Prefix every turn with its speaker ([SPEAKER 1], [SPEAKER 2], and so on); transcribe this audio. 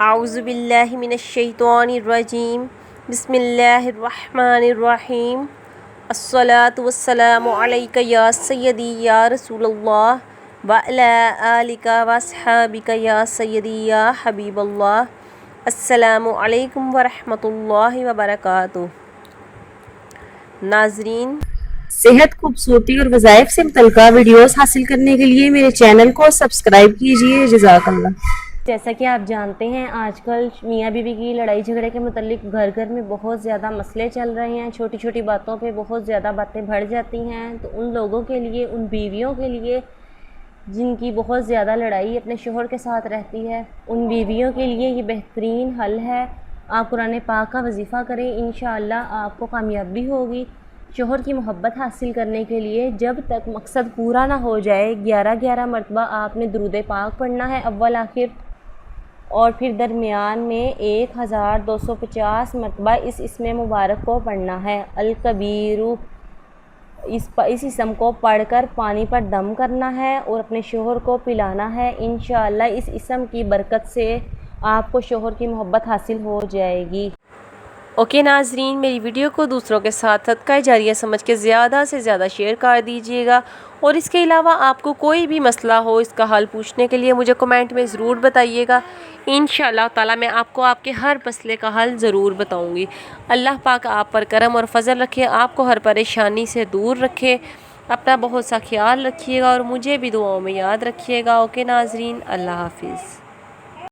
[SPEAKER 1] اعوذ باللہ من الشیطان الرجیم بسم اللہ الرحمن الرحیم الصلاۃ والسلام علیک یا سیدی یا رسول اللہ وعلی آلک واصحابک یا سیدی یا حبیب اللہ۔ السلام علیکم ورحمۃ اللہ وبرکاتہ۔ ناظرین،
[SPEAKER 2] صحت، خوبصورتی اور وظائف سے متعلقہ ویڈیوز حاصل کرنے کے لیے میرے چینل کو سبسکرائب کیجیے۔ جزاک اللہ۔
[SPEAKER 3] جیسا کہ آپ جانتے ہیں آج کل میاں بیوی کی لڑائی جھگڑے کے متعلق گھر گھر میں بہت زیادہ مسئلے چل رہے ہیں، چھوٹی چھوٹی باتوں پہ بہت زیادہ باتیں بڑھ جاتی ہیں۔ تو ان لوگوں کے لیے، ان بیویوں کے لیے جن کی بہت زیادہ لڑائی اپنے شوہر کے ساتھ رہتی ہے، ان بیویوں کے لیے یہ بہترین حل ہے۔ آپ قرآن پاک کا وظیفہ کریں، انشاءاللہ آپ کو کامیابی ہوگی۔ شوہر کی محبت حاصل کرنے کے لیے جب تک مقصد پورا نہ ہو جائے 11 مرتبہ آپ نے درود پاک پڑھنا ہے اول آخر، اور پھر درمیان میں 1250 مرتبہ اس اسم مبارک کو پڑھنا ہے الکبیر۔ اس اسم کو پڑھ کر پانی پر دم کرنا ہے اور اپنے شوہر کو پلانا ہے۔ انشاءاللہ اس اسم کی برکت سے آپ کو شوہر کی محبت حاصل ہو جائے گی۔
[SPEAKER 1] اوکے ناظرین، میری ویڈیو کو دوسروں کے ساتھ صدقہ جاریہ سمجھ کے زیادہ سے زیادہ شیئر کر دیجیے گا، اور اس کے علاوہ آپ کو کوئی بھی مسئلہ ہو اس کا حل پوچھنے کے لیے مجھے کمنٹ میں ضرور بتائیے گا۔ انشاءاللہ تعالی میں آپ کو آپ کے ہر مسئلے کا حل ضرور بتاؤں گی۔ اللہ پاک آپ پر کرم اور فضل رکھے، آپ کو ہر پریشانی سے دور رکھے۔ اپنا بہت سا خیال رکھیے گا اور مجھے بھی دعاؤں میں یاد رکھیے گا۔ اوکے ناظرین، اللہ حافظ۔